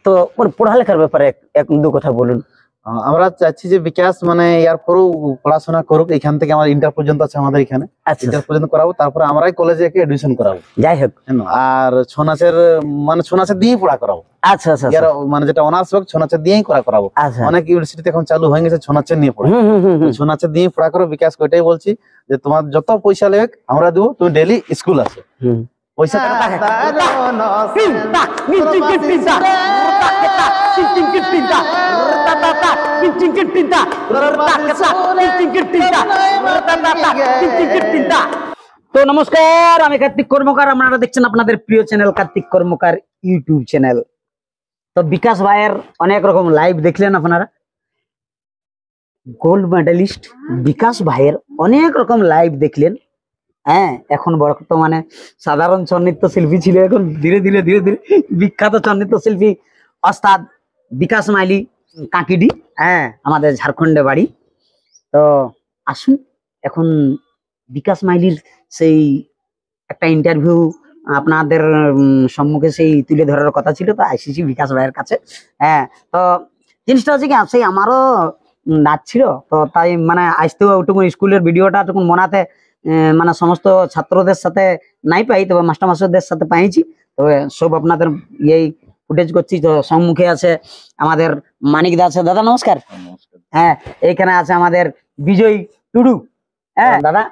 তো ওর পড়ালেখার ব্যাপারে এক দু কথা বলুন। আমরা চাচ্ছি যে বিকাশ মানে ইয়ার পরেও পড়াশোনা করুক, এখান থেকে আমার ইন্টার পর্যন্ত আছে আমাদের এখানে, ইন্টার পর্যন্ত করাবো, তারপরে আমরাই কলেজে এডমিশন করাবো। যাই হোক, আর ছৌ নাচের মানে ছৌ নাচের দিয়েই পড়া করাবো। আচ্ছা আচ্ছা, মানে যেটা অনার্স হোক ছৌ নাচের দিয়েই করাবো। অনেক ইউনিভার্সিটিতে এখন চালু হয়ে গেছে ছৌ নাচের নিয়ে পড়া, ছৌ নাচের দিয়ে পড়া করো। বিকাশ ওইটাই বলছি যে তোমার যত পয়সা লেগে আমরা দেবো, তুমি ডেলি স্কুল আসো। পয়সা তো নমস্কার, আমি কার্তিক কর্মকার, আপনারা দেখছেন আপনাদের প্রিয় চ্যানেল কার্তিক কর্মকার ইউটিউব চ্যানেল। তো বিকাশ ভাইয়ের অনেক রকম লাইভ দেখলেন আপনারা, গোল্ড মেডেলিস্ট বিকাশ ভাইয়ের অনেক রকম লাইভ দেখলেন। হ্যাঁ, এখন বর্তমানে সাধারণ ছৌ নৃত্য শিল্পী ছিল, এখন ধীরে ধীরে ধীরে ধীরে বিখ্যাত ছৌ নৃত্য শিল্পী ওস্তাদ বিকাশ মাইলি কাঁকিডি। হ্যাঁ, আমাদের ঝাড়খণ্ডে বাড়ি। তো আসুন, এখন বিকাশ মাইলির সেই একটা ইন্টারভিউ আপনাদের সম্মুখে সেই তুলে ধরার কথা ছিল, তো আইসিসি বিকাশ ভাইয়ের কাছে। হ্যাঁ, তো জিনিসটা হচ্ছে কি, সেই আমারও নাচ ছিল, তো তাই মানে আসতেও ওটুকু স্কুলের ভিডিওটা টুকুন মনাতে মানে সমস্ত ছাত্রদের সাথে নাই পাই, তবে মাস্টার মাস্টারদের সাথে পাইছি। তবে সব আপনাদের এই ফুটেজ করছি। তো সম্মুখে আছে আমাদের মানিক দা আছে। দাদা নমস্কার। হ্যাঁ, এইখানে আছে আমাদের বিজয় টুডু। হ্যাঁ দাদা,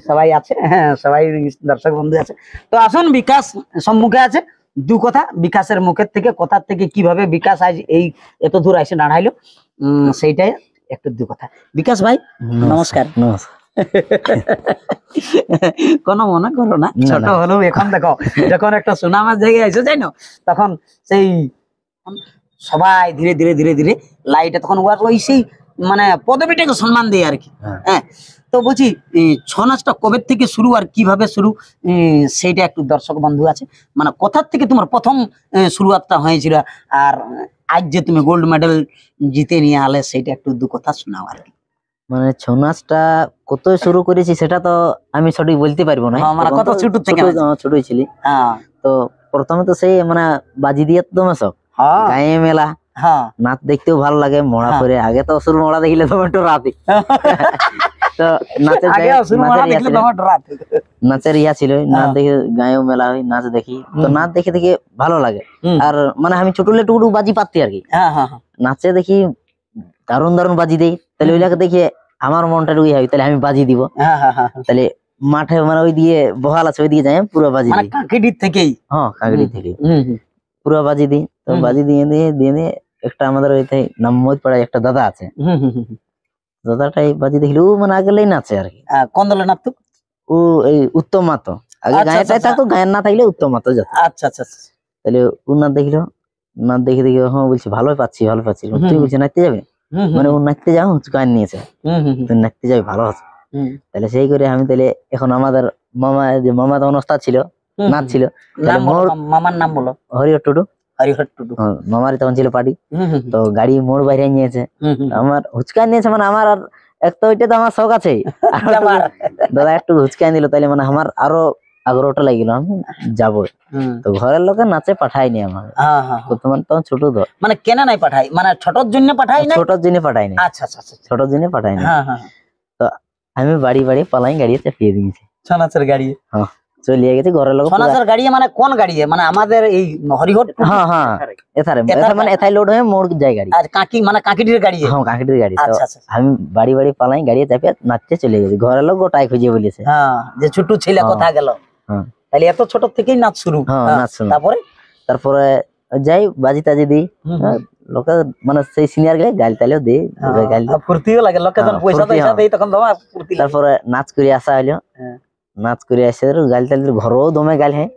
সবাই আছে, হ্যাঁ সবাই দর্শক বন্ধু আছে। তো আসুন, বিকাশ সম্মুখে আছে, দু কথা বিকাশের মুখের থেকে, কথার থেকে কিভাবে বিকাশ আজ এই এত দূর এসে দাঁড়াইলো, সেইটাই একটু দু কথা। বিকাশ ভাই নমস্কার। কোনো মনে করো না, ছোট হলেও এখন দেখো যখন একটা সুনামের জায়গায় এসে যাই না, তখন সেই সবাই ধীরে ধীরে ধীরে ধীরে লাইটে তখন ওই সেই মানে পদবিটাকে সম্মান দেয় আর কি। হ্যাঁ, তো বলছি ছৌ নাচটা কবে থেকে শুরু আর কিভাবে শুরু, সেইটা একটু দর্শক বন্ধু আছে মানে কোথার থেকে তোমার প্রথম শুরুয়াতটা হয়েছিল, আর আজ যে তুমি গোল্ড মেডেল জিতে নিয়ে আলে, সেইটা একটু দু কথা শোনাও আর কি। মানে ছৌ নাচটা কত শুরু করেছি সেটা তো আমি সঠিক বলতে পারবো না, মানে কত ছোট থেকে? ছোটই ছিলি। তো প্রথমে তো সেই মানে বাজি দিয়ে তোমার সব গায়ে মেলা নাচ দেখতেও ভালো লাগে, মরা করে। আগে তো অসুর মরা দেখলে তোমার একটু রাতে তো নাচের ইয়া ছিল, নাচ দেখে গায়েও মেলা হয়, নাচ দেখি। তো নাচ দেখে দেখে ভালো লাগে। আর মানে আমি ছোটলে টুকু বাজি পাতি আর কি, নাচে দেখি দারুণ দারুণ বাজি দেই, তাহলে ওইটাকে দেখে আমার মনটা ওই হয়, তাহলে আমি বাজি দিব। তাহলে মাঠে মানে ওই দিয়ে বহাল আছে, ওই দিকে যাই পুরো বাজি দিই কাঁকিডির থেকেই। হ্যাঁ, কাঁকিডি থেকে পুরো বাজি দিই। তো বাজি দিয়ে দিয়ে দিয়ে দিয়ে একটা আমাদের ওইতে নামমদ পাড়ায় একটা দাদা আছে, দাদাটাই বাজি দেখলি ও মানে আগেলেই নাচে আর কি। কোন দলে নাচতো ও? এই উত্তম মাতো। আগে গায়েটাই থাকতো, গায়ের না থাকলে উত্তম মাতো যেত। আচ্ছা আচ্ছা, তাহলে ও নাচ দেখলো, নাচ দেখে দেখে হ্যাঁ বলছি ভালোই পাচ্ছি ভালো পাচ্ছি। তুই বলছি নাচতে যাবে? মানে ও নাচতে যাও, গান নিয়েছে, তুই নাচতে যাবি, ভালো আছে। তাহলে সেই করে আমি তাহলে এখন আমাদের মামা, যে মামা তখন ওস্তাদ ছিল, নাচ ছিল, মামার নাম বলো? হরিহর টুডু। হরিহর টুডু মামারই তখন ছিল পার্টি। তো গাড়ি মোড় বাইরে নিয়েছে, আমার হুচকাই নিয়েছে। মানে আমার আর এক তো ওইটা তো আমার শখ আছে, দাদা একটু হুচকাই দিল, তাইলে মানে আমার আরো আগ্রহটা লাগিল আমি যাবো। তো ঘরের লোকে নাচে পাঠায়নি আমার, তোমার তখন ছোট তো। মানে কেন নাই পাঠাই? মানে ছোটর জন্য পাঠাই না? ছোটর জন্য পাঠায়নি। আচ্ছা আচ্ছা, ছোটর জন্য পাঠায়নি। তো আমি বাড়ি বাড়ি পালাই গাড়ি চাপিয়ে দিয়েছি, ছৌ নাচের গাড়ি। হ্যাঁ, চলিয়ে গেছে ঘরের লোক। ছৌ নাচের গাড়ি মানে কোন গাড়ি? মানে আমাদের এই হরিহর? হ্যাঁ হ্যাঁ, এথারে মানে এথাই লোড হয়ে মোড় যায় গাড়ি। আর কাকি মানে কাকিডির গাড়ি? হ্যাঁ, কাকিডির গাড়ি। আমি বাড়ি বাড়ি পালাই গাড়ি চাপিয়ে নাচতে চলে গেছি, ঘরের লোক গোটাই খুঁজে বলেছে যে ছোট ছেলে কোথায় গেল। তাহলে এত ছোট থেকেই নাচ শুরু? হ্যাঁ, নাচ শুরু। তারপরে যাই বাজি টাজি দিই, লোকে মানে সেই সিনিয়র গায়ে গাল তালেও দিই, ফুর্তিও লাগে লোকে যখন পয়সা পয়সা দেই তখন দমা ফুর্তি। তারপরে নাচ করে আসা হইলো, নাচ করে আসে গাল তাল ঘরেও দমে গাল। হ্যাঁ,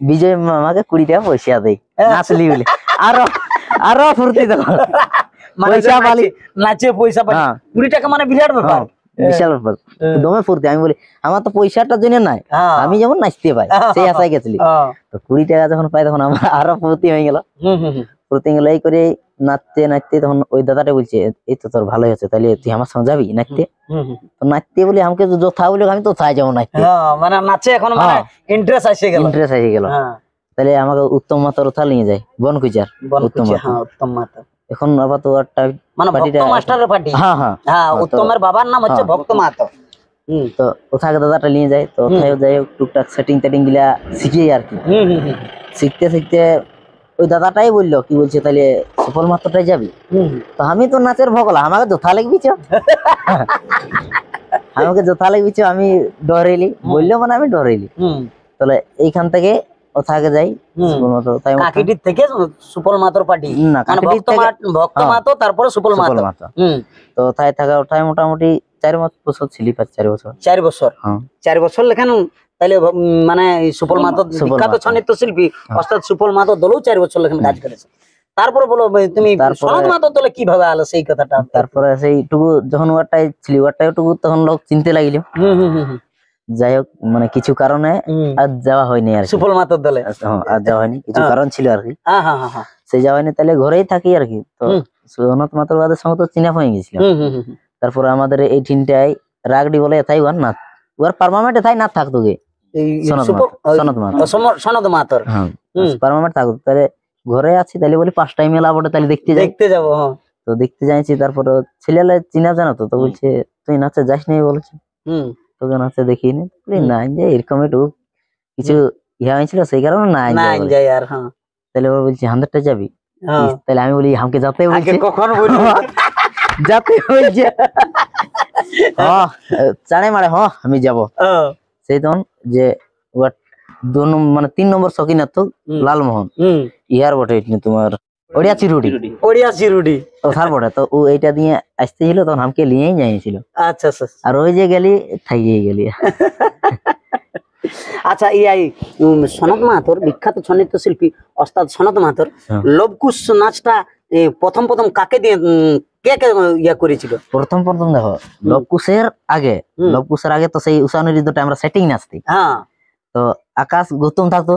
বিজয় মামাকে 20 টাকা পয়সা দেই নাচলি বলে, আরো আরো ফুর্তি তখন। পয়সা পালি, নাচে পয়সা পালি 20 টাকা মানে বিরাট ব্যাপার, বিশাল ব্যাপার, দমে ফুর্তি। আমি বলি আমার তো পয়সাটার জন্য নাই, আমি যেমন নাচতে পাই সেই আশায় গেছিলি। তো 20 টাকা যখন পাই তখন আমার আরো ফুর্তি হয়ে গেল। ফুর্তি গেল এই করে নাচতে নাচতে তখন ওই দাদাটা বলছে এই তো তোর ভালোই হচ্ছে, তাহলে তুই আমার সঙ্গে যাবি নাচতে? তো নাচতে বলি আমাকে যথা বলি আমি তো তাই যাবো নাচতে, মানে নাচে এখন মানে ইন্টারেস্ট এসে গেল। ইন্টারেস্ট এসে গেল। তাহলে আমাকে উত্তম মাতার ওথা নিয়ে যায় বনকুচার উত্তম বনকুচি, মাতা। হ্যাঁ উত্তম মাহাতো। এখন আবার তো একটা মানে ভক্ত পার্টিটা মাস্টারের পার্টি। হ্যাঁ হ্যাঁ হ্যাঁ, উত্তমের বাবার নাম হচ্ছে হ্যাঁ। ভক্ত মাহাতো। তো ওথাকে দাদাটা নিয়ে যায়, তো ওথায় যাই হোক টুকটাক সেটিং টেটিং গুলা শিখি আর কি। শিখতে শিখতে ওই দাদাটাই বললো কি বলছে তাহলে সুফল মাত্রটাই যাবি। তো আমি তো নাচের ভগলা, আমাকে যথা লাগবি চ আমাকে যথা লাগবি চ, আমি ডরেলি বললো মানে আমি ডরেলি। তাহলে এইখান থেকে ওথাকে যাই সুফল মাত্র ওথায় কাকিটির থেকে সুফল মাহাতোর পার্টি, না মানে কাকিটির থেকে ভক্ত মাহাতো তারপরে সুফল সুফল মাহাতো। মাত্র। তো ওথায় থাকা ওঠায় মোটামুটি 4 বছর ছিলি, 4 বছর। 4 বছর, হ্যাঁ 4 বছর লেখান। তাহলে মানে এই সুফল মাহাতো বিখ্যাত ছৌ নৃত্য শিল্পী অর্থাৎ সুফল মাহাতো দলেও 4 বছর লেখান কাজ করেছে। তারপরে বলো তুমি সনৎ মাহাতো দলে কিভাবে আলো সেই কথাটা। তারপরে সেইটুকু যখন ওয়ারটাই ছিল ওয়ারটাইটুকু তখন লোক চিনতে লাগিল। যাই হোক মানে কিছু কারণে আর যাওয়া হয়নি আর কি। সুফল মাহাতোর দলে আর যাওয়া হয়নি, কিছু কারণ ছিল আর কি। হ্যাঁ, সেই যাওয়া হয়নি, তাহলে ঘরেই থাকি আর কি। তো সনৎ মাতার বাদের সঙ্গে তো চিনা হয়ে গেছিল। তারপরে আমাদের এই টিমটাই রাগডি বলে এথাই ওয়ার না, ওয়ার পার্মানেন্ট এথাই না থাকতো গে সনৎ মাহাতোর। হ্যাঁ পার্মানেন্ট থাকতো। তাহলে ঘরে আছি তাহলে বলি 5টায় মেলা বটে, তাহলে দেখতে যাবো। তো দেখতে যাইছি। তারপরে ছেলেলা চিনা জানো তো বলছে তুই নাচে যাস নি, বলেছে তোকে নাচে দেখিনি। না যে এরকম একটু কিছু ইয়া হয়েছিল সেই কারণে না যাই আর। তাহলে ও বলছে 100টা যাবি। তাহলে আমি বলি আমাকে যাতে বলছে, কখন বলি যাতে বলছে চাড়ে মারে আমি যাব। সেই তখন যে মানে 3 নম্বর সকিনাথ লালমোহন ইয়ার বটে তোমার ওড়িয়া চিরুডি ওথার বটে। তো ও এইটা দিয়ে আসতেছিল, তখন আমাকে নিয়েই যাইছিল। আচ্ছা। আর ওই যে গেলি থাইয়ে গেলি। আচ্ছা, এই সনৎ মাহাতোর বিখ্যাত ছৌ নৃত্য শিল্পী ওস্তাদ সনৎ মাহাতোর লবকুশ নাচটা প্রথম কাকে দিয়ে কে ইয়া করেছিল? প্রথম দেখো লবকুশের আগে তো সেই উষা নৃত্যটা আমরা সেটিং নাচতি। তো আকাশ গৌতম থাকতো,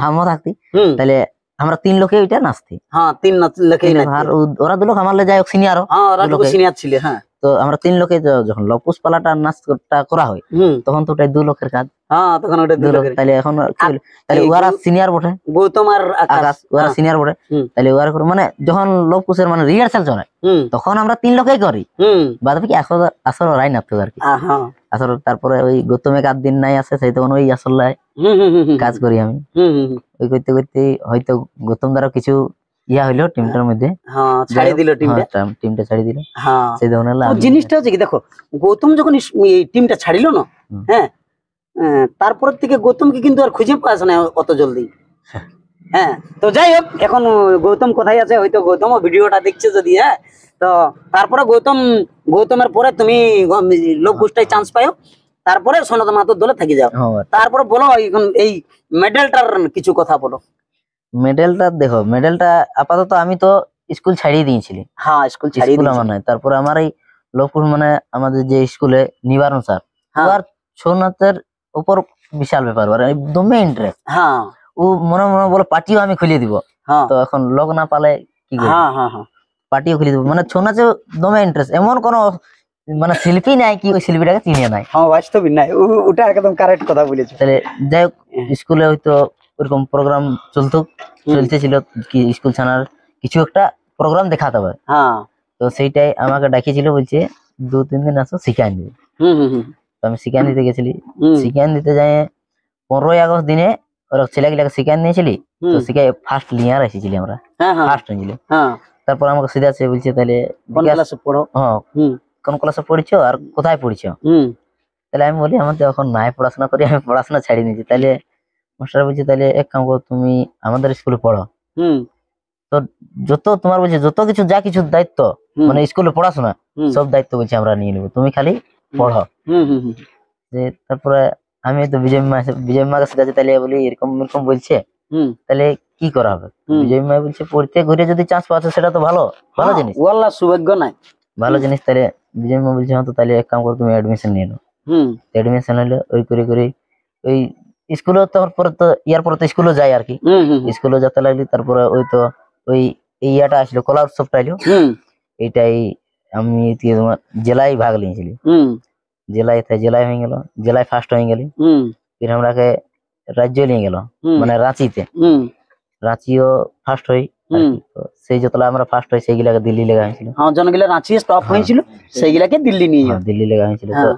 হামও থাকতি। তাহলে আমরা 3 লোকে ওইটা নাচতি। তিন লোকে। আর ওরা 2 লোক আমার যাই হোক সিনিয়র ছিল। তো আমরা 3 লোকে যখন লবকুশ পালাটা নাচটা করা হয় তখন তো ওটাই 2 লোকের কাজ। তখন ওটা 2 লোকের। তাহলে এখন তাহলে ওরা সিনিয়র বটে, গৌতম আর আকাশ ওরা সিনিয়র বটে। তাহলে ওরা মানে যখন লবকুশের মানে রিহার্সাল চলে তখন আমরা 3 লোকেই করি, বাদ বাকি আসল ওরাই নাচতো আর কি। আসল তারপরে ওই গৌতমে 8 দিন নাই আছে, সেই তখন ওই আসল কাজ করি আমি। ওই করতে করতে হয়তো গৌতম দ্বারা কিছু ইয়া হইলো টিমটার মধ্যে, টিমটা ছাড়ি দিল। সেই ধরনের জিনিসটা হচ্ছে কি দেখো, গৌতম যখন এই টিমটা ছাড়িল না, হ্যাঁ তারপর থেকে গৌতমকে কিন্তু আর খুঁজে পাওয়া যায় না অত জলদি। তো যাই হোক, এখন গৌতম কোথায় আছে, হয়তো গৌতম ভিডিওটা দেখছে যদি। তো তারপরে গৌতমের পরে তুমি লবকুশটাই চান্স পাও, তারপরে সনৎ মাহাতোর দলে থাকি যাও। তারপরে বলো এখন এই মেডেলটার কিছু কথা বলো। মেডেলটা দেখো, মেডেলটা আপাতত আমি তো স্কুল ছাড়িয়ে দিয়েছিলি। স্কুল ছাড়িয়ে আমার নাই। তারপরে আমার এই লবকুশ মানে আমাদের যে স্কুলে নিবারণ স্যার, আর ছৌ নাচের উপর বিশাল ব্যাপার, একদমই ইন্টারেস্ট। ও মনে বলে পার্টিও আমি খুলে দিব। তো এখন লোক না পালে কি করব, পার্টিও খুলে দিব। মানে ছৌ নাচে দমে ইন্টারেস্ট, এমন কোন মানে শিল্পী নাই কি ওই শিল্পীটাকে চিনিয়ে নাই। বাস্তবই নাই, ওটা একদম কারেক্ট কথা বলেছো। তাহলে যাই হোক, স্কুলে হয়তো ওরকম প্রোগ্রাম চলতেছিল কি স্কুল ছানার কিছু একটা প্রোগ্রাম দেখাতে হবে। তো সেইটাই আমাকে ডাকিয়েছিল, বলছে 2-3 দিন আসো শিখাই দিবে। তো আমি শিখাই দিতে গেছিলি। শিখাই দিতে যাই 15ই আগস্ট দিনে ওরা ছেলেগুলাকে শিখাই নিয়েছিলি। তো শিখাই ফার্স্ট লিয়ার এসেছিলি আমরা, ফার্স্ট হয়েছিলি। তারপর আমাকে সিধা সে বলছে তাহলে কোন ক্লাসে পড়ছো আর কোথায় পড়ছো? তাহলে আমি বলি আমার তো এখন নাই পড়াশোনা করি, আমি পড়াশোনা ছাড়িয়ে নিয়েছি। তাহলে মাস্টার বলছে তাহলে এক কাম করো, তুমি আমাদের স্কুলে পড়ো। তো যত তোমার বলছে যত কিছু যা কিছু দায়িত্ব মানে স্কুলে পড়াশোনা সব দায়িত্ব বলছে আমরা নিয়ে নেবো, তুমি খালি পড়ো। তারপরে আমি তো বিজয় মাকে শিখাচ্ছি। তাহলে বলি এরকম বলছে, তাহলে কি করা হবে? বিজয় মা বলছে পড়তে ঘুরে যদি চান্স পাচ্ছে সেটা তো ভালো জিনিস, সৌভাগ্য নাই, ভালো জিনিস। তাহলে বিজয় মা বলছে তো তাহলে এক কাম করো, তুমি অ্যাডমিশন নিয়ে নাও। অ্যাডমিশন হলে ওই করে ওই স্কুলে তারপরে তো ইয়ার পরে তো স্কুলে যাই আর কি। স্কুলে যেতে লাগলি, তারপরে ওই তো ওই ইয়াটা আসলো, কলা উৎসবটা এলো। এইটাই আমি তোমার জেলায় ভাগ নিয়েছিলি। জেলায় হয়ে গেল, জেলায় ফার্স্ট হয়ে গেলি। ফির আমরাকে রাজ্য নিয়ে গেল, মানে রাঁচিতে। রাঁচিও ফার্স্ট হই, তো সেই যতলা আমরা ফার্স্ট হই সেইগুলাকে দিল্লি লেগা হয়েছিল। হ্যাঁ, জনগুলো রাঁচি স্টপ হয়েছিল, সেইগুলাকে দিল্লি নিয়ে যাও। দিল্লি লেগা হয়েছিল, তো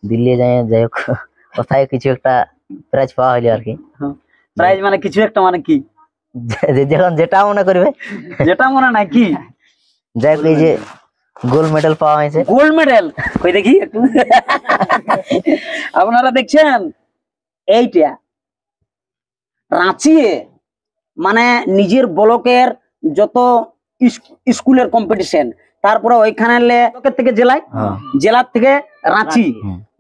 দিল্লি যাই হোক কোথায় কিছু একটা প্রাইজ পাওয়া হইলো আর কি। প্রাইজ মানে কিছু একটা মানে কি, যখন যেটা মনে করবে, যেটা মনে নাই কি, যাই হোক এই যে গোল্ড মেডেল পাওয়া হয়েছে। গোল্ড মেডেল কই দেখি একটু। আপনারা দেখছেন এইটা রাঁচি, মানে নিজের ব্লকের যত স্কুলের কম্পিটিশন, তারপরে ওইখানে থেকে জেলায়, জেলার থেকে রাঁচি,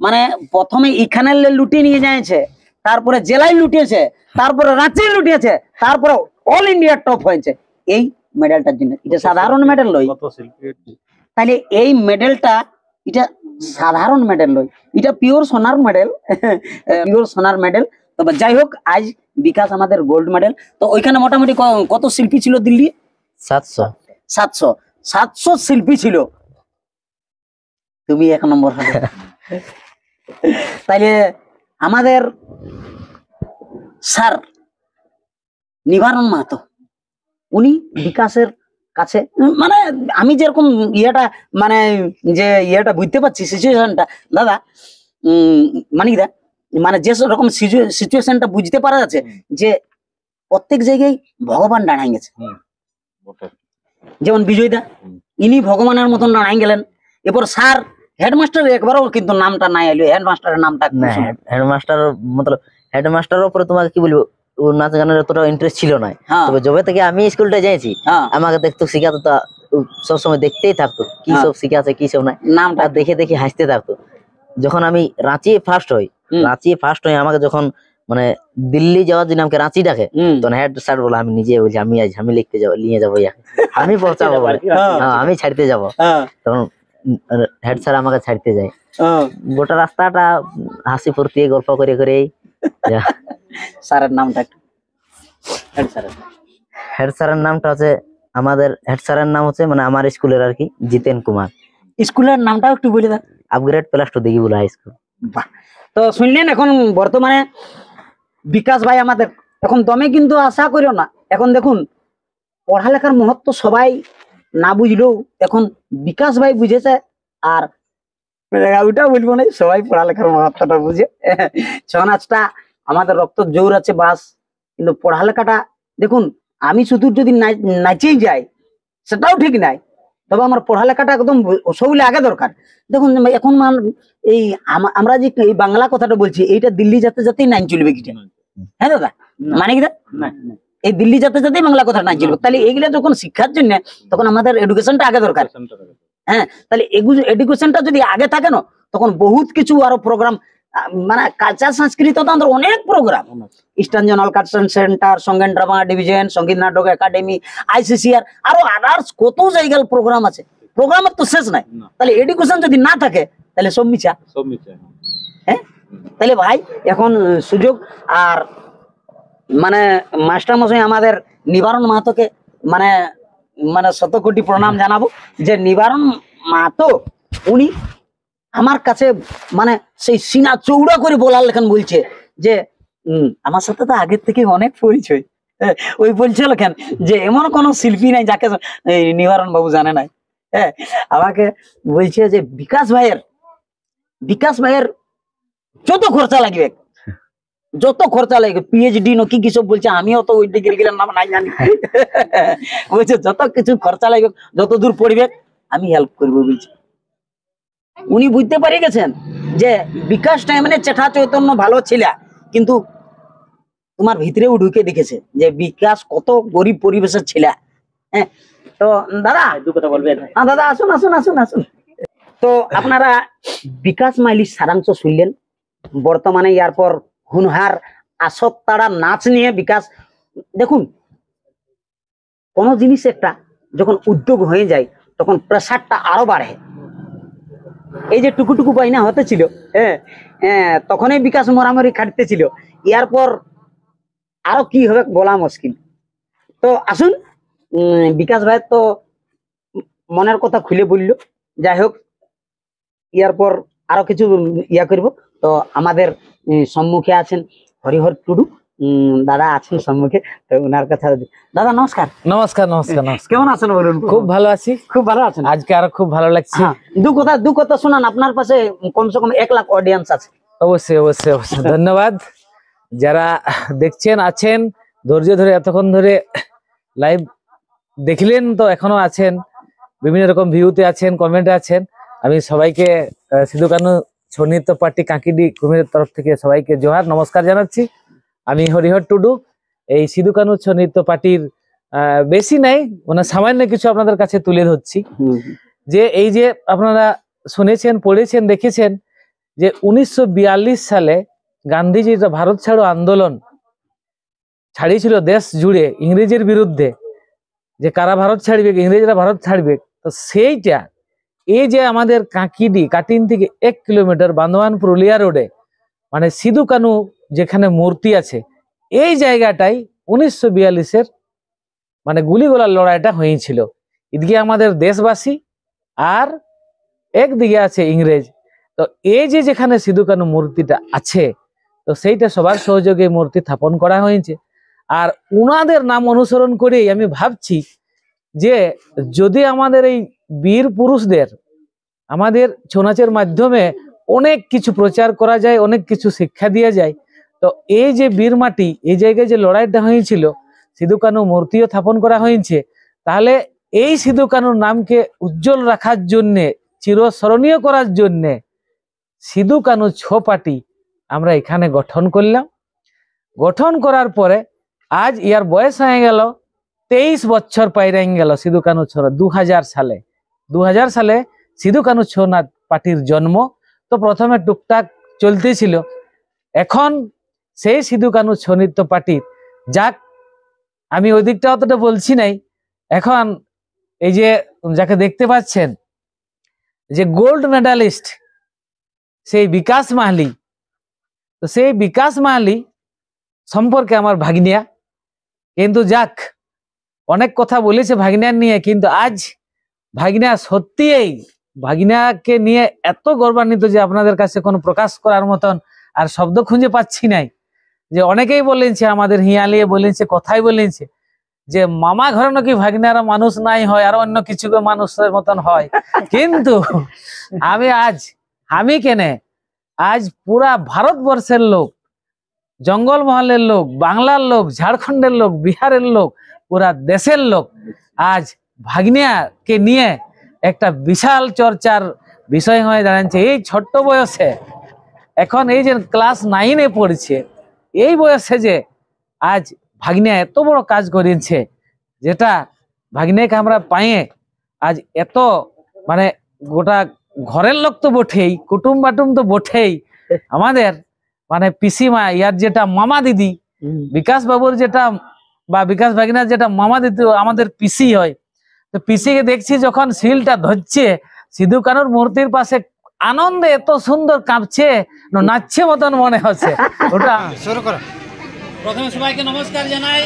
মানে প্রথমে এখানে লুটিয়ে নিয়ে যাচ্ছে, তারপরে জেলায় লুটিয়েছে, তারপরে রাঁচি লুটিয়েছে, তারপরে অল ইন্ডিয়া টপ হয়েছে এই মেডেলটার জন্য। এটা সাধারণ মেডেল নয়, তাহলে এই মেডেলটা এটা সাধারণ মেডেল নয়, এটা পিওর সোনার মেডেল, পিওর সোনার মেডেল। তবে যাই হোক, আজ বিকাশ আমাদের গোল্ড মেডেল। তো ওইখানে মোটামুটি কত শিল্পী ছিল দিল্লি? 700 শিল্পী ছিল, তুমি 1 নম্বর হবে। তাইলে আমাদের স্যার নিবারণ মাহাতো, উনি বিকাশের কাছে, মানে আমি যেরকম মানে যে বুঝতে পারছি সিচুয়েশনটা দাদা, মানিক দা, মানে যে রকম সিচুয়েশনটা বুঝতে পারা যাচ্ছে যে প্রত্যেক জায়গায় ভগবান দাঁড়াই গেছে। যেমন বিজয় দা, ইনি ভগবানের মতন দাঁড়াই গেলেন। এরপর স্যার হেডমাস্টার একবারও কিন্তু নামটা নাই এলো, হেডমাস্টারের নামটা হেডমাস্টার মতলব হেডমাস্টারের উপরে তোমাকে কি বলবো, ও নাচ গানের এতটা ইন্টারেস্ট ছিল না। তবে যবে থেকে আমি স্কুলটা যাইছি, আমাকে দেখতো শিখাতো, তা সবসময় দেখতেই থাকতো কি সব শিখাছে কি সব নাই, নামটা দেখে দেখে হাসতে থাকতো। যখন আমি রাঁচি ফার্স্ট হই, আমাকে যখন মানে দিল্লি যাওয়ার জন্য আমাকে রাঁচি ডাকে, তখন হেড স্যার বলে, আমি নিজে বলছি আমি লিখতে যাবো, নিয়ে যাবো, আমি পৌঁছাবো, আমি ছাড়তে যাবো। তখন হেড স্যার আমাকে ছাড়তে যায়, গোটা রাস্তাটা হাসি ফুর্তি গল্প করে করে। স্যারের নামটা হেড স্যারের নামটা হচ্ছে, আমাদের হেড স্যারের নাম হচ্ছে, মানে আমার স্কুলের আর কি, জিতেন কুমার। স্কুলের নামটাও একটু বলে দেন। আপগ্রেড +2 দিঘি বলা হাই স্কুল। তো শুনলেন, এখন বর্তমানে বিকাশ ভাই আমাদের এখন দমে, কিন্তু আশা করিও না, এখন দেখুন পড়ালেখার মহত্ব সবাই না বুঝলেও এখন বিকাশ ভাই বুঝেছে, আর ওইটা বলবো না, সবাই পড়ালেখার মহত্বটা বুঝে। ছৌ নাচটা আমাদের রক্ত জোর আছে বাস, কিন্তু পড়ালেখাটা দেখুন, আমি শুধু যদি নাচেই যাই সেটাও ঠিক নাই, তবে আমার পড়ালেখাটা একদম সবগুলো আগে দরকার। দেখুন এখন এই আমরা যে এই বাংলা কথাটা বলছি, এইটা দিল্লি যেতে যেতেই নাই চলবে কিটা, হ্যাঁ দাদা, মানে কি এই দিল্লি যেতে যেতেই বাংলা কথা নাই চলবে। তাহলে এইগুলা যখন শিক্ষার জন্য, তখন আমাদের এডুকেশনটা আগে দরকার। হ্যাঁ, তাহলে এডুকেশনটা যদি আগে থাকে না, তখন বহুত কিছু আরো প্রোগ্রাম, মানে কালচার সংস্কৃতি অনেক programme, eastern zonal culture centre, সঙ্গীত ড্রামা ডিভিশন, সঙ্গীত নাটক একাডেমি, ICCR, আরো আদার্স কত জায়গার প্রোগ্রাম আছে, প্রোগ্রামের তো শেষ নাই। তাহলে এডুকেশন যদি না থাকে তাহলে সব মিছা। হ্যাঁ, তাহলে ভাই এখন সুযোগ, আর মানে মাস্টার মশাই আমাদের নিবারণ মাহাতোকে মানে মানে 100 কোটি প্রণাম জানাবো, যে নিবারণ মাহাতো উনি আমার কাছে মানে সেই সিনা চৌড়া করে বলার লেখান বলছে যে আমার সাথে তো আগের থেকে অনেক পরিচয়। ওই বলছিল কেন যে এমন কোন শিল্পী নাই যাকে নিবারণ বাবু জানে নাই। হ্যাঁ, আমাকে বলছে যে বিকাশ ভাইয়ের যত খরচা লাগবে, PhD কি কি সব বলছে, আমিও তো ওই ডিগ্রি গেলাম নাম নাই জানি। বলছে যত কিছু খরচা লাগবে, যত দূর পড়বে আমি হেল্প করবো বলছি। উনি বুঝতে পারে গেছেন যে বিকাশ টাইমে চেঠা চৈতন্য ভালো ছিল, কিন্তু তোমার ভিতরেও ঢুকে দেখেছে যে বিকাশ কত গরিব পরিবেশের ছিল। হ্যাঁ, তো দাদা দু কথা বলবেন? হ্যাঁ দাদা, আসুন আসুন আসুন আসুন। তো আপনারা বিকাশ মাইলির সারাংশ শুনলেন। বর্তমানে এরপর হুনহার আসত্তারা নাচ নিয়ে বিকাশ, দেখুন কোন জিনিস একটা যখন উদ্যোগ হয়ে যায় তখন প্রেসারটা আরো বাড়ে। এই যে টুকুটুকু বাইনা হতে ছিল, তখনই বিকাশ মরামরি খাটতেছিল, এরপর আরো কি হবে বলা মুশকিল। তো আসুন, বিকাশ ভাই তো মনের কথা খুলে বলল। যাই হোক, এরপর আরো কিছু করব। তো আমাদের সম্মুখে আছেন হরিহর টুডু দাদা আছেন সম্মুখে, তো ওনার কথা দাদা নমস্কার। নমস্কার নমস্কার নমস্কার। কেমন আছেন বলুন? খুব ভালো আছি। খুব ভালো আছেন? আজকে আরো খুব ভালো লাগছে। হ্যাঁ, দু কথা শোনান, আপনার পাশে কমসে কম 1 লাখ অডিয়েন্স আছে। অবশ্যই অবশ্যই অবশ্যই ধন্যবাদ যারা দেখছেন আছেন, ধৈর্য ধরে এতক্ষণ ধরে লাইভ দেখলেন, তো এখনো আছেন, বিভিন্ন রকম ভিউতে আছেন, কমেন্টে আছেন। আমি সবাইকে সিধু কানু ছৌ নৃত্য পার্টি কাঁকিডি কুমিরের তরফ থেকে সবাইকে জোহার নমস্কার জানাচ্ছি। আমি হরিহর টুডু। এই সিধু কানু ছৌ নৃত্য পার্টির বেশি নাই, মানে সামান্য কিছু আপনাদের কাছে তুলে ধরছি। যে এই যে আপনারা শুনেছেন, পড়েছেন, দেখেছেন যে 1942 সালে গান্ধীজি ভারত ছাড়ো আন্দোলন ছাড়িয়েছিল দেশ জুড়ে ইংরেজের বিরুদ্ধে, যে কারা ভারত ছাড়বে, ইংরেজরা ভারত ছাড়বে। তো সেইটা এই যে আমাদের কাটিন থেকে 1 কিলোমিটার বান্দোয়ান পুরুলিয়া রোডে, মানে সিধু কানু যেখানে মূর্তি আছে, এই জায়গাটাই 1942-এর মানে গুলিগোলার লড়াইটা হয়েছিল। এদিকে আমাদের দেশবাসী আর একদিকে আছে ইংরেজ। তো এই যে যেখানে সিধু কানু মূর্তিটা আছে, তো সেইটা সবার সহযোগে মূর্তি স্থাপন করা হয়েছে। আর উনাদের নাম অনুসরণ করেই আমি ভাবছি যে যদি আমাদের এই বীর পুরুষদের আমাদের ছৌ নাচের মাধ্যমে অনেক কিছু প্রচার করা যায়, অনেক কিছু শিক্ষা দেওয়া যায়, তো এই যে বীর মাটি, এই জায়গায় যে লড়াইটা হয়েছিল, সিধু কানু মূর্তিও স্থাপন করা হয়েছে, তাহলে এই সিধু কানুর নামকে উজ্জ্বল রাখার জন্যে, চিরস্মরণীয় করার জন্যে সিধু কানু ছৌ পার্টি আমরা এখানে গঠন করলাম। গঠন করার পরে আজ ইয়ার বয়স হয়ে গেল 23 বছর পাইরে গেল সিধু কানু ছৌ। 2000 সালে সিধু কানু ছৌ নাচ পার্টির জন্ম। তো প্রথমে টুকটাক চলতেছিল, এখন সেই সিধু কানু ছৌ নৃত্য পার্টির যাক আমি ওই দিকটা অতটা বলছি নাই, এখন এই যে যাকে দেখতে পাচ্ছেন যে গোল্ড মেডালিস্ট সেই বিকাশ মাহালি, তো সেই বিকাশ মাহালি সম্পর্কে আমার ভাগ্নিয়া, কিন্তু যাক অনেক কথা বলেছে ভাগ্নিয়ার নিয়ে, কিন্তু আজ ভাগ্নিয়া সত্যিই ভাগ্নিয়াকে নিয়ে এত গর্বান্বিত যে আপনাদের কাছে কোনো প্রকাশ করার মতন আর শব্দ খুঁজে পাচ্ছি নাই। যে অনেকেই বলেছে, আমাদের হিয়ালিয়ে বলেছে, কথাই বলেছে যে মামা ঘরে নাকি ভাগ্নিয়ারা মানুষ নাই হয়, আর অন্য কিছু মানুষের মতন হয়। কিন্তু আমি কেনে আজ পুরা ভারতবর্ষের লোক, জঙ্গল মহলের লোক, বাংলার লোক, ঝাড়খণ্ডের লোক, বিহারের লোক, পুরা দেশের লোক আজ ভাগ্নিয়াকে নিয়ে একটা বিশাল চর্চার বিষয় হয়ে দাঁড়াচ্ছে। এই ছোট্ট বয়সে, এখন এই যে ক্লাস 9-এ পড়ছে, এই বয়সে যে আজ ভাগ্নিয়া এত বড় কাজ করেছে, যেটা ভাগ্নিয়াকে আমরা পাইয়ে আজ এত মানে গোটা ঘরের লোক তো বটেই, কুটুম বাটুম তো বটেই, আমাদের মানে পিসিমা, ইয়ার যেটা মামা দিদি, বিকাশ বাবুর যেটা বা বিকাশ ভাগিনার যেটা মামা দিদি আমাদের পিসি হয়। তো পিসিকে দেখছি যখন শিলটা ধরছে সিধু কানুর মূর্তির পাশে, আনন্দে এত সুন্দর কাঁপছে, নাচছে মতন মনে হচ্ছে। ওটা শুরু করো। প্রথমে সবাইকে নমস্কার জানাই।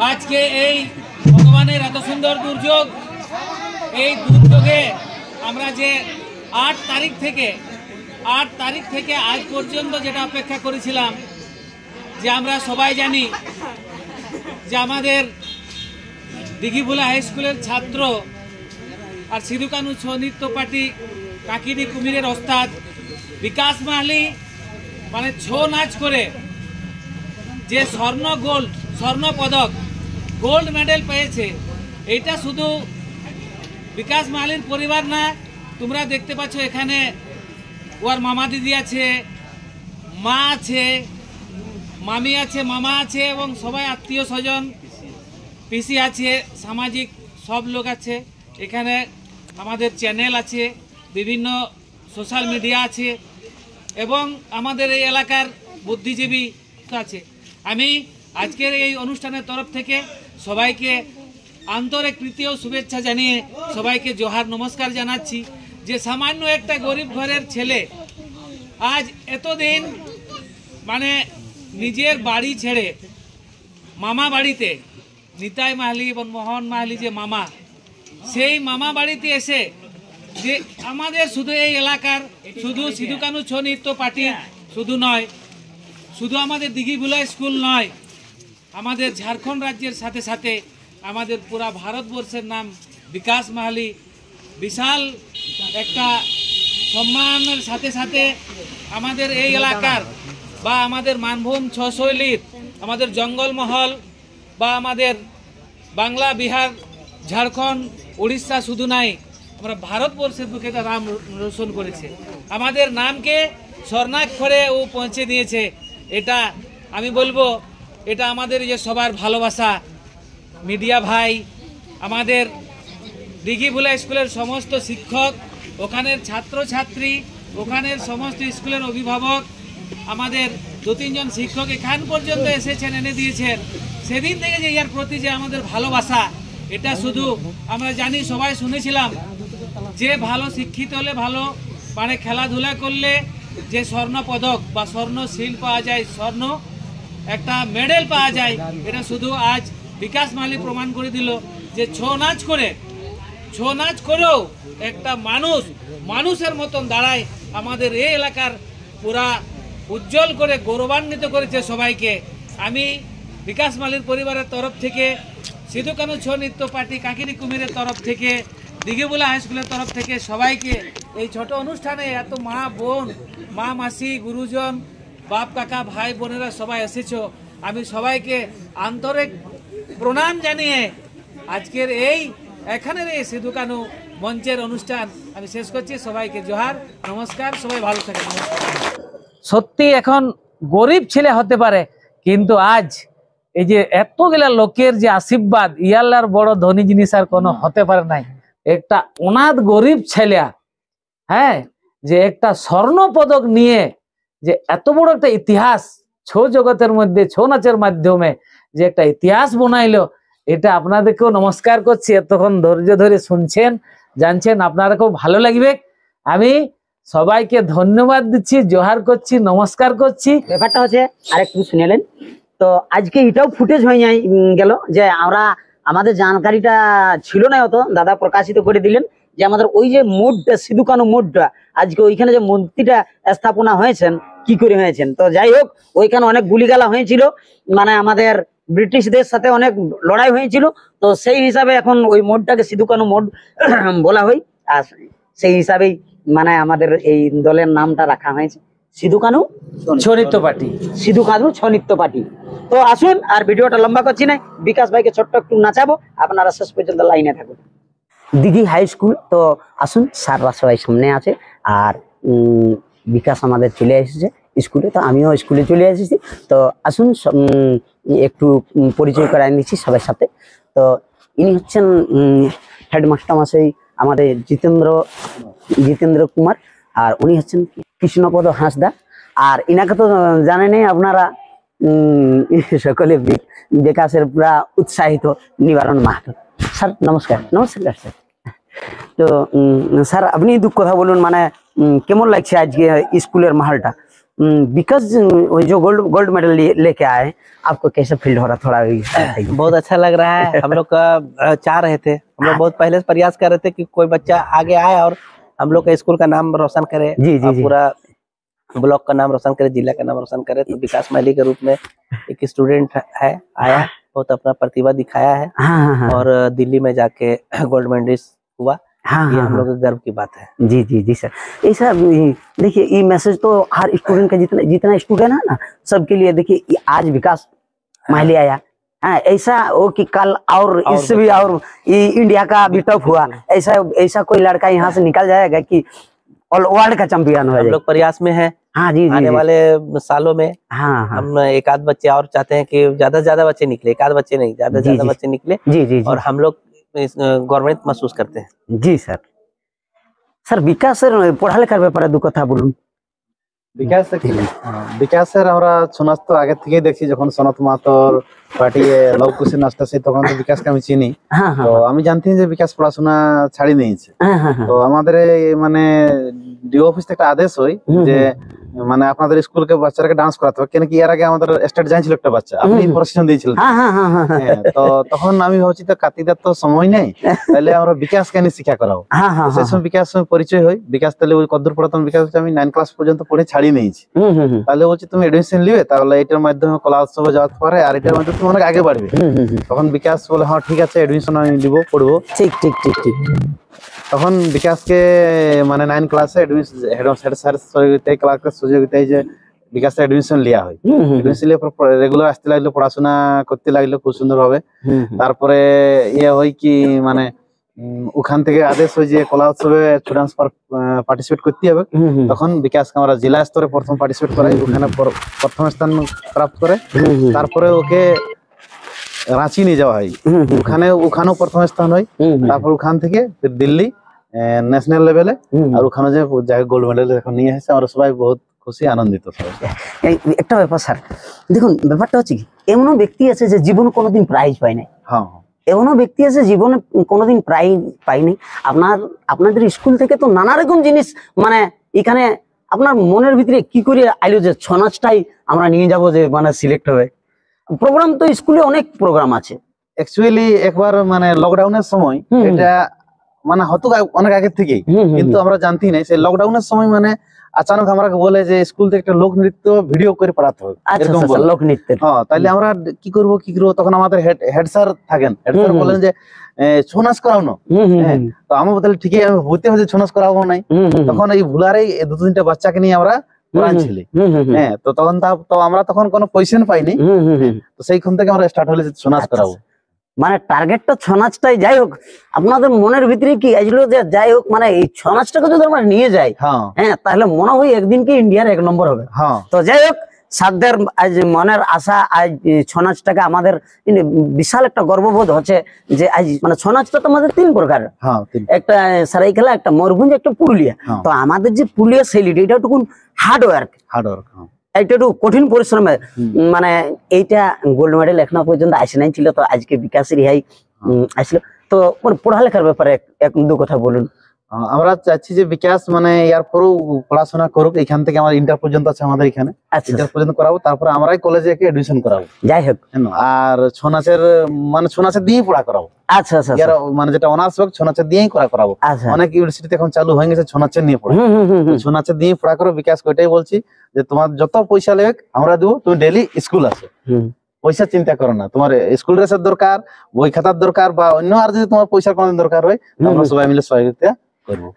আজকে এই ভগবানের এত সুন্দর দুর্যোগ, এই দুর্যোগে আমরা যে 8 তারিখ থেকে আজ পর্যন্ত যেটা অপেক্ষা করেছিলাম, যে আমরা সবাই জানি যে আমাদের দিঘিভোলা হাই স্কুলের ছাত্র আর সিধু কানু ছৌ নৃত্য পার্টি কাঁকিডি কুমিরের ওস্তাদ বিকাশ মাহালি মানে ছৌ নাচ করে যে স্বর্ণ পদক গোল্ড মেডেল পেয়েছে, এইটা শুধু বিকাশ মাহালির পরিবার না, তোমরা দেখতে পাচ্ছ এখানে ওর মামা দিদি আছে, মা আছে, মামি আছে, মামা আছে, এবং সবাই আত্মীয় স্বজন, পিসি আছে, সামাজিক সব লোক আছে। এখানে আমাদের চ্যানেল আছে, বিভিন্ন সোশ্যাল মিডিয়া আছে, এবং আমাদের এই এলাকার বুদ্ধিজীবী আছে। আমি আজকের এই অনুষ্ঠানের তরফ থেকে সবাইকে আন্তরিক প্রীতি ও শুভেচ্ছা জানিয়ে সবাইকে জোহার নমস্কার জানাচ্ছি। যে সামান্য একটা গরিব ঘরের ছেলে আজ এতদিন মানে নিজের বাড়ি ছেড়ে মামা বাড়িতে, নিতাই মাহালি এবং মোহন মাহালি যে মামা, সেই মামা বাড়িতে এসে যে আমাদের শুধু এই এলাকার শুধু সিধু কানু ছৌ নৃত্য পার্টি শুধু নয়, শুধু আমাদের দিঘিভুলা স্কুল নয়, আমাদের ঝাড়খণ্ড রাজ্যের সাথে সাথে আমাদের পুরা ভারতবর্ষের নাম বিকাশ মাহালি বিশাল একটা সম্মানের সাথে সাথে আমাদের এই এলাকার বা আমাদের মানভূম ছশৈলীর আমাদের জঙ্গলমহল বা আমাদের বাংলা, বিহার, ঝাড়খণ্ড, উড়িষ্যা শুধু নাই, আমরা ভারতবর্ষের বুকে একটা নাম রোশন করেছে। আমাদের নামকে স্বর্ণাক্ষরে ও পৌঁছে দিয়েছে। এটা আমি বলবো, এটা আমাদের যে সবার ভালোবাসা। মিডিয়া ভাই, আমাদের দিঘিভুলা স্কুলের সমস্ত শিক্ষক, ওখানের ছাত্রছাত্রী, ওখানের সমস্ত স্কুলের অভিভাবক, আমাদের 2-3 জন শিক্ষক এখান পর্যন্ত এসেছেন, এনে দিয়েছেন। সেদিন থেকে যে ইয়ার প্রতি যে আমাদের ভালোবাসা, এটা শুধু আমরা জানি, সবাই শুনেছিলাম যে ভালো শিক্ষিত হলে, ভালো মানে খেলাধুলা করলে যে স্বর্ণ পদক বা স্বর্ণ শিল পাওয়া যায়, স্বর্ণ একটা মেডেল পাওয়া যায়। এটা শুধু আজ বিকাশ মাহালি প্রমাণ করে দিল যে ছৌ নাচ করেও একটা মানুষের মতন দাঁড়ায় আমাদের এই এলাকার পুরা উজ্জ্বল করে গৌরবান্বিত করেছে সবাইকে। আমি বিকাশ মাহালির পরিবারের তরফ থেকে, সিধু কানু ছৌ নৃত্য পার্টি কাকিরি কুমিরের তরফ থেকে, দিঘিভুলা হাই স্কুলের তরফ থেকে সবাইকে এই ছোট অনুষ্ঠানে এত মা বোন, মা মাসি, গুরুজন, বাপ কাকা, ভাই বোনেরা সবাই এসেছো, আমি সবাইকে আন্তরিক প্রণাম জানিয়ে আজকের এখানের এই সিধু কানু মঞ্চের অনুষ্ঠান আমি শেষ করছি। সবাইকে জোহার, নমস্কার, সবাই ভালো থাকেন। সত্যি এখন গরিব ছেলে হতে পারে, কিন্তু আজ এই যে এতগুলা লোকের যে আশীর্বাদ, ইয়ালার বড় ধনী জিনিস আর কোনো হতে পারে নাই। একটা অনাথ গরিব ছেলে, হ্যাঁ, যে একটা স্বর্ণ পদক নিয়ে যে এত বড় একটা ইতিহাস ছৌ জগতের মধ্যে, ছৌ নাচের মাধ্যমে যে একটা ইতিহাস বানাইলো, এটা আপনাদেরকেও নমস্কার করছি। এতক্ষণ ধৈর্য ধরে শুনছেন, জানছেন, আপনাদেরকেও ভালো লাগবে। আমি সবাইকে ধন্যবাদ দিচ্ছি, জোহার করছি, নমস্কার করছি। ব্যাপারটা হচ্ছে আরেকটু শুনেলেন তো, আজকে এটাও ফুটেজ হয়ে গেল যে আমাদের জানকারিটা ছিল না অত, দাদা প্রকাশিত করে দিলেন যে আমাদের ওই যে মোড়টা, সিধু কানু মোড়টা, আজকে ওইখানে যে মূর্তিটা স্থাপনা হয়েছেন, কি করে হয়েছেন। তো যাই হোক, ওইখানে অনেক গুলিগালা হয়েছিল, মানে আমাদের ব্রিটিশদের সাথে অনেক লড়াই হয়েছিল। তো সেই হিসাবে এখন ওই মোড়টাকে সিধু কানু মোড় বলা হয়, আর সেই হিসাবেই মানে আমাদের এই দলের নামটা রাখা হয়েছে সিধু কানু ছৌ নৃত্য পার্টি। সিধু কানু ছৌ নৃত্য পার্টি। তো আসুন, আর ভিডিওটা লম্বা করছি না, বিকাশ ভাইকে ছোট্ট একটু নাচাবো, আপনারা শেষ পর্যন্ত লাইনে থাকুন। দিঘি হাই স্কুল, তো আসুন, স্যাররা সবাই সামনে আছে, আর বিকাশ আমাদের চলে এসেছে স্কুলে, তো আমিও স্কুলে চলে এসেছি। তো আসুন একটু পরিচয় করাই নিচ্ছি সবার সাথে। তো ইনি হচ্ছেন হেডমাস্টার মশাই আমাদের জিতেন্দ্র কুমার, আর উনি হচ্ছেন কৃষ্ণপদ হাঁসদা। আর ইনাকে তো জানেনই আপনারা, সকলে বিকাশের পুরা উৎসাহিত নিবারণ মাহাতো। স্যার নমস্কার। নমস্কার স্যার। তো স্যার আপনি দু কথা বলুন, মানে কেমন লাগছে আজকে স্কুলের মাहौलটা? बिकॉज वो जो गोल्ड मेडल लेके आए, आपको कैसा फील हो रहा, थोड़ा बहुत अच्छा लग रहा है। हम लोग का चाह रहे थे, हम लोग बहुत पहले से प्रयास कर रहे थे कि कोई बच्चा आगे आए और हम लोग का स्कूल का नाम रोशन करे, जी, पूरा ब्लॉक का नाम रोशन करे, जिला का नाम रोशन करे। तो विकास माली के रूप में एक स्टूडेंट है, आया, बहुत अपना प्रतिभा दिखाया है। हाँ। और दिल्ली में जाके गोल्ड मेडलिस्ट हुआ। ये हम लोग के गर्व की बात है। जी सर। ऐसा देखिए, ये मैसेज तो हर स्टूडेंट का, जितना स्टूडेंट है ना, सबके लिए। देखिए आज विकास माली आया, ऐसा हो कि कल और इससे भी और इंडिया का भी टॉप हुआ, ऐसा कोई लड़का यहाँ से निकल जाएगा कि ऑल वर्ल्ड का चैंपियन हो जाएगा। हम लोग प्रयास में है। हाँ जी, आने वाले सालों में हाँ हम एक आध बच्चे और चाहते हैं कि ज्यादा से ज्यादा बच्चे निकले, एक आध बच्चे नहीं, ज्यादा से ज्यादा बच्चे निकले। जी। और हम लोग गवर्नमेंट महसूस करते हैं। जी सर। सर विकास सर पढ़ा लेखार ব্যাপারে দু কথা বলুন। বিকাশের আমরা ছৌ নাচ তো আগে থেকেই দেখছি, যখন সনত মাহাতোর পার্টি লব কুশি নাচটা সেই তখন তো বিকাশকে আমি চিনি। তো আমি জানতাম যে বিকাশ পড়াশোনা ছাড়ি নিয়েছে। তো আমাদের মানে ডিও অফিস থেকে একটা আদেশ হয় যে মানে আপনাদের স্কুলকে বাচ্চাকে ডান্স করাতে হবে, কেন কি এর আগে আমাদের স্টেট জানিয়েছিল একটা বাচ্চা, আপনি প্রশিক্ষণ দিয়েছিলেন। হ্যাঁ, তো তখন আমি ভাবছি তো কার্তিকদার তো সময় নেই, তাহলে আমরা বিকাশকে নিয়ে শিক্ষা করাবো। সেই সময় বিকাশ সঙ্গে পরিচয় হয়। বিকাশ তাহলে ওই কদ্দূর পড়াতাম, বিকাশ আমি 9 ক্লাস পর্যন্ত পড়ে ছাড়িয়ে নিয়েছি। তাহলে বলছি তুমি এডমিশন নিবে, তাহলে এটার মাধ্যমে কলা উৎসবে যাওয়ার পরে আর এটার মাধ্যমে তুমি অনেক আগে বাড়বে। তখন বিকাশ বলে হ্যাঁ ঠিক আছে এডমিশন আমি নিবো, পড়বো। ঠিক ঠিক ঠিক ঠিক। তখন বিকাশকে মানে 9 ক্লাসে ক্লাসের সহযোগিতায় যে বিকাশে এডমিশন লিয়া হয়। এডমিশন লিয়ে রেগুলার আসতে লাগলো, পড়াশোনা করতে লাগলো খুব সুন্দর ভাবে। তারপরে ইয়ে হয় কি মানে ওখান থেকে আদেশ হয় যে কলা উৎসবে স্টুডেন্টস পার্টিসিপেট করতে হবে। তখন বিকাশকে আমরা জেলা স্তরে প্রথম পার্টিসিপেট করাই, ওখানে প্রথম স্থান প্রাপ্ত করে। তারপরে ওকে রাঁচি নিয়ে যাওয়া হয়, ওখানেও প্রথম স্থান হয়। তারপর ওখান থেকে দিল্লি ন্যাশনাল লেভেলে, আর ওখানে যে গোল্ড মেডেল এখন নিয়ে এসেছে, আমরা সবাই বহুত খুশি আনন্দিত। একটা ব্যাপার স্যার, দেখুন ব্যাপারটা হচ্ছে কি, এমনও ব্যক্তি আছে যে জীবন কোনোদিন প্রাইজ পায় নাই। হ্যাঁ, এমনও ব্যক্তি আছে জীবনে কোনোদিন প্রাইজ পায়নি। আপনাদের স্কুল থেকে তো নানা রকম জিনিস, মানে এখানে আপনার মনের ভিতরে কি করে আইলো যে ছৌ নাচটাই আমরা নিয়ে যাব, যে মানে সিলেক্ট হবে? প্রোগ্রাম তো স্কুলে অনেক প্রোগ্রাম আছে। অ্যাকচুয়ালি একবার মানে লকডাউনের সময় এটা মানে হতো অনেক আগের থেকেই, কিন্তু আমরা জানতি না। সেই লকডাউনের সময় মানে আচানক আমরা বলে যে স্কুল থেকে একটা লোক নৃত্য ভিডিও করে পাঠাতে হবে, লোক নৃত্য। হ্যাঁ, তাইলে আমরা কি করবো। তখন আমাদের হেড স্যার থাকেন, হেড স্যার বলেন যে ছৌ নাচ করানো। তো আমার বলতে ঠিকই, আমি বুঝতে হবে ছৌ নাচ করাবো নাই। তখন এই ভুলারেই 2-3টা বাচ্চাকে নিয়ে আমরা করাচ্ছিলি। হ্যাঁ, তো তখন আমরা তখন কোনো পয়সা পাইনি। তো সেইখান থেকে আমরা স্টার্ট হলে ছৌ নাচ করাবো। মানে টার্গেটটা ছৌ নাচটাই। যাই হোক, আপনাদের মনের ভিতরে কি আসলো যে যাই হোক মানে এই ছৌ নাচটাকে যদি আমরা নিয়ে যাই, হ্যাঁ, তাহলে মনে হয় একদিনকে ইন্ডিয়ার 1 নম্বর হবে। তো যাই হোক, সাধ্যের আজ মনের আশা, আজ ছৌ নাচটাকে আমাদের বিশাল একটা গর্ববোধ হচ্ছে যে আজ মানে ছৌ নাচটা তো আমাদের 3 প্রকার, একটা সারাইকেলা, একটা ময়ূরভঞ্জ, একটা পুরুলিয়া। তো আমাদের যে পুরুলিয়া শৈলীটা, এটা একটু হার্ড ওয়ার্ক, এটা একটু কঠিন পরিশ্রমে, মানে এইটা গোল্ড মেডেল এখনো পর্যন্ত আসে নাই ছিল। তো আজকে বিকাশের ইহাই আসলো। তো পড়ালেখার ব্যাপারে 1-2 কথা বলুন। আমরা চাচ্ছি যে বিকাশ মানে ইয়ার পরেও পড়াশোনা করুক। এখান থেকে আমার ইন্টার পর্যন্ত আছে আমাদের এখানে, ইন্টার পর্যন্ত করাবো। তারপরে আমরাই কলেজে এডমিশন করাবো। যাই হোক, আর ছৌ নাচের দিয়েই পড়া করাবো। আচ্ছা আচ্ছা, মানে যেটা অনার্স হোক ছৌ নাচের দিয়েই করাবো। অনেক ইউনিভার্সিটিতে এখন চালু হয়ে গেছে ছৌ নাচের নিয়ে পড়া। ছৌ নাচের দিয়ে পড়া করো। বিকাশ ওইটাই বলছি যে তোমার যত পয়সা লেগে আমরা দেবো, তুমি ডেলি স্কুল আসো, পয়সা চিন্তা করো না। তোমার স্কুল ড্রেসের দরকার, বই খাতার দরকার, বা অন্য আর যদি তোমার পয়সার কোনোদিন দরকার হয়, আমরা সবাই মিলে সহযোগিতা করবো।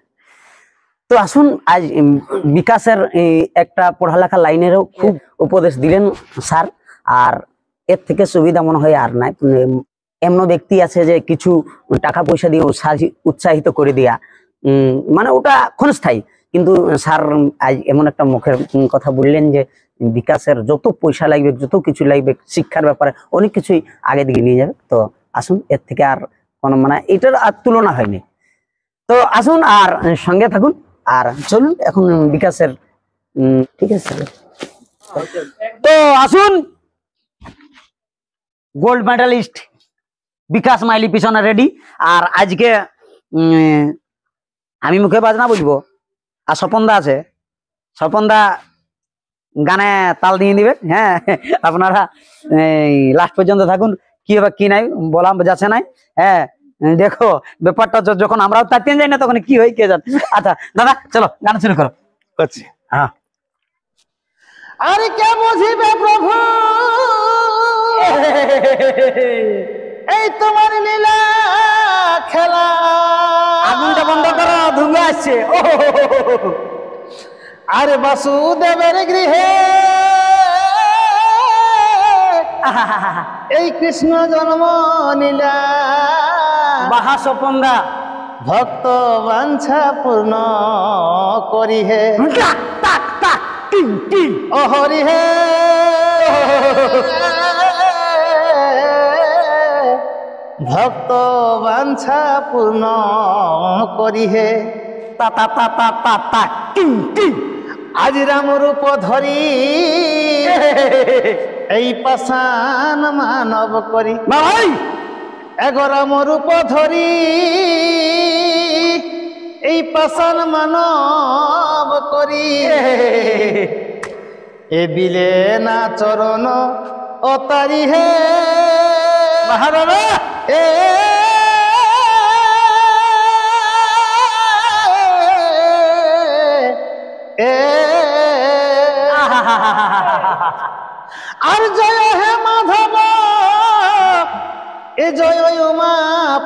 তো আসুন, আজ বিকাশের একটা পড়ালেখা লাইনেরও খুব উপদেশ দিলেন স্যার। আর এর থেকে সুবিধা মনে হয় আর নাই। এমন ব্যক্তি আছে যে কিছু টাকা পয়সা দিয়ে উৎসাহিত করে দেয়া, মানে ওটা ক্ষণস্থায়ী। কিন্তু স্যার আজ এমন একটা মুখের কথা বললেন যে বিকাশের যত পয়সা লাগবে, যত কিছু লাগবে, শিক্ষার ব্যাপারে অনেক কিছুই আগে দিকে নিয়ে যাবে। তো আসুন, এর থেকে আর কোনো মানে এটার আর তুলনা হয়নি। তো আসুন আর সঙ্গে থাকুন, আর চলুন এখন বিকাশের ঠিক আছে। তো আসুন, গোল্ড মেডালিস্ট বিকাশ মাইলি পিছনে রেডি। আর আজকে আমি মুখে বাজনা বলবো, আর স্বপনদা আছে, স্বপনদা গানে তাল দিয়ে দিবে। হ্যাঁ, আপনারা লাস্ট পর্যন্ত থাকুন। কি হবে কি নাই বলা যাচ্ছে নাই। হ্যাঁ, দেখো ব্যাপারটা যখন আমরাও তাকিয়ে যাই না, তখন কি হয় কে জানে। আচ্ছা দাদা, চলো গান শুরু করো। হ্যাঁ, আরে কে বুঝিবে প্রভু এই তোমার লীলা খেলা। আগুনটা বন্ধ করো, ধুমে আসছে। আরে বাসুদেবের গৃহে এই কৃষ্ণ জন্ম নিলা। বাহা স্বপনদা, ভক্ত বাঞ্ছা পূর্ণ করি হে। ও হরি হে, ভক্ত বাঞ্ছা পূর্ণ করি হে। আজ রাম রূপ ধরি এই পাষাণ মানব করি। রাম রূপ ধরি এই পাষাণ মানব করি। এ বিলে না চরণ অতারি হে এ এ আর জয় হে মাধব এ জয় উমা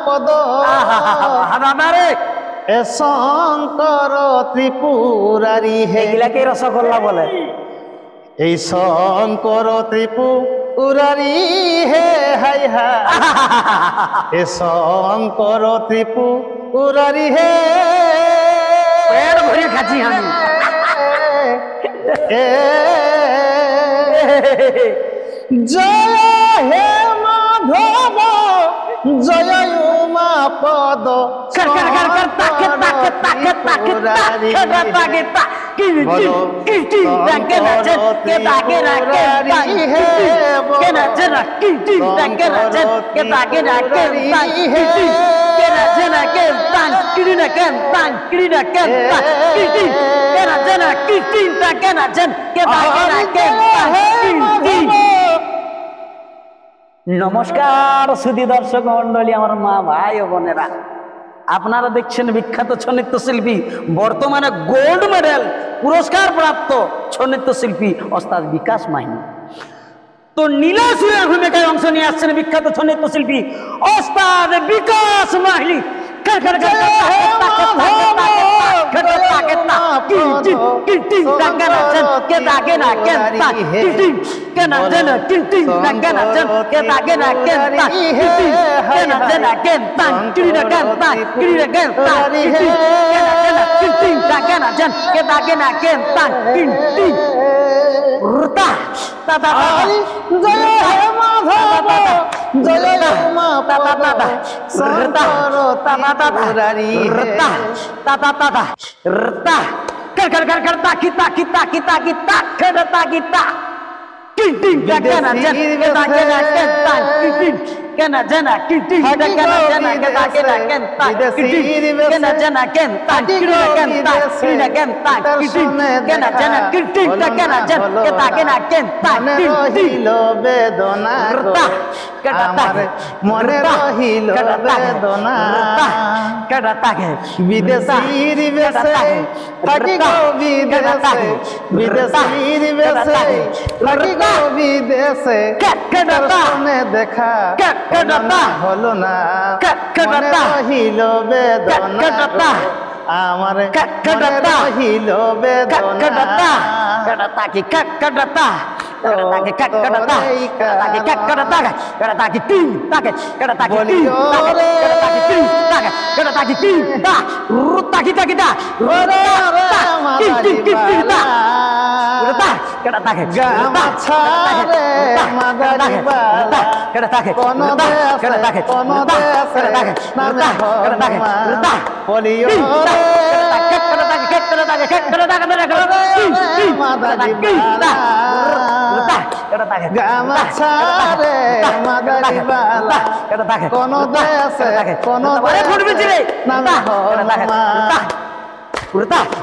পদ এ শঙ্কর ত্রিপুরারি হে এগুলাকে রসগোল্লা বলে। এই শঙ্কর ত্রিপুরারি হে হাই হা এ শঙ্কর ত্রিপুরারি হে পেট ভরে খাচ্ছি আমি। এ জয় হে মাধব জয় উমা পদ নমস্কার সুধী দর্শক মন্ডলী, আমার মা ভাই ও বোনেরা, আপনারা দেখছেন বিখ্যাত ছৌ নৃত্য শিল্পী, বর্তমানে গোল্ড মেডেল পুরস্কার প্রাপ্ত ছৌ নৃত্য শিল্পী ওস্তাদ বিকাশ মাহিনী। তো নীলাসুরের ভূমিকায় অংশ নিয়ে আসছেন বিখ্যাত ছৌ নৃত্য শিল্পী ওস্তাদ বিকাশ মাহিনী। মনে রহিল বেদনা বিদেশীর বেশে থাকি গো বিদেশে বিদেশীর বেশে থাকি গো বিদেশে দর্শনে দেখা হলো না মনে রহিল বেদনা আমার মনে রহিল বেদনা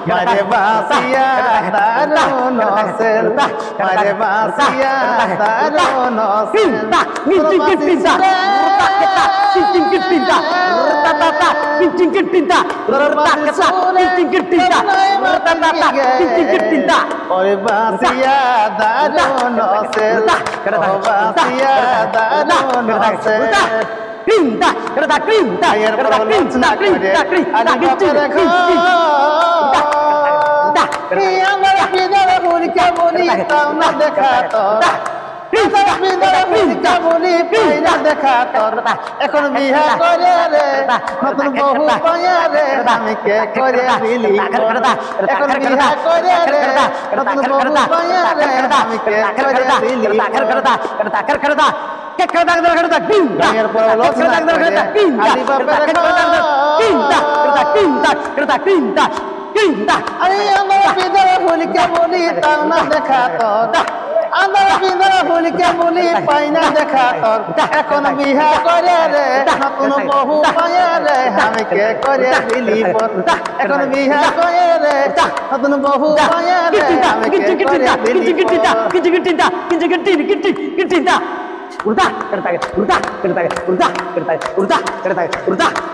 মারে বাসিয়া দারুন সেল মারে বাসিয়া দারুন সেল ওরে বাসিয়া দারুন সেল বাসিয়া দারুন সেল আয়ের প্রলোচনা করে আলি বাপরে খো আমার বিদর বুড়কে বলি তাও না দেখা তোর আমার বিদর বুড়কে বলি পাইনা দেখা তোর এখন বিয়া করে রে নতুন বহু পায়া রে আমি কে করে দিলি এখন বিয়া করে রে নতুন বহু পায়া রে আমি কে করে দিলি গায়ের প্রলোচনা করে আলি বাপরে খো আরে আমার বিদর বুড়কে বলি তাও না দেখা তোর আমার বিদর বুড়কে বলি পাইনা দেখা তোর এখন বিয়া করে রে নতুন বহু পায়া রে আমি কে করে দিলি পর এখন বিহা করে রে নতুন বহু পায়ে রে আমি কে করে দিলি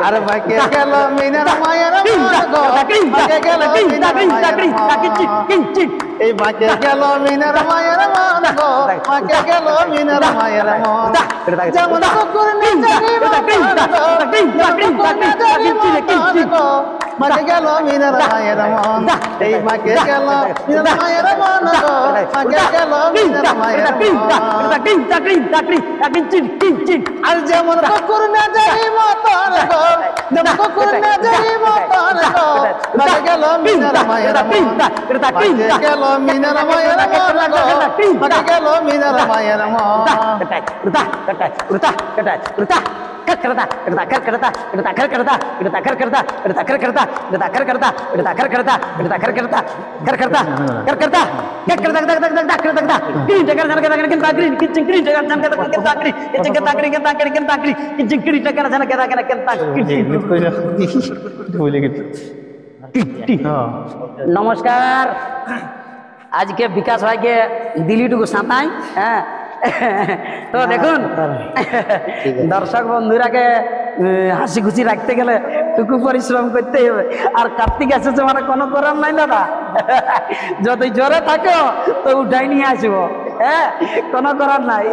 আরে ভাগ্যে গেল মিনার মায়ের মন গো ভাগ্যে গেল মিনার মায়ের মন এই ভাগ্যে গেল মিনার মায়ের মন গো ভাগ্যে গেল মিনার মায়ের মন যেমন কুকুর নিজেরই ভাগ্যে গেল মিনার মায়ের মন এই ভাগ্যে গেল মিনার মায়ের মন গো ভাগ্যে গেল মিনার মায়ের মন আর যেমন কুকুর নিজেরই মতন গো যেমন কুকুর নিজেরই মতন গো ভাগ্যে গেল মিনার মায়ের মন ভাগ্যে গেল মিনার মায়ের মন গো ভাগ্যে গেল মিনার মায়ের নমস্কার। আজকে বিকাশ ভাইকে দিলিটুকু সাঁতাই। হ্যাঁ, তো দেখুন দর্শক বন্ধুরাকে হাসি খুশি রাখতে গেলে টুকু পরিশ্রম করতে হবে। আর কার্তিক এসেছে মানে কোনো করার নাই দাদা, যতই জোরে থাকো তো উঠাই নিয়ে আসবো। হ্যাঁ, কোনো করার নাই।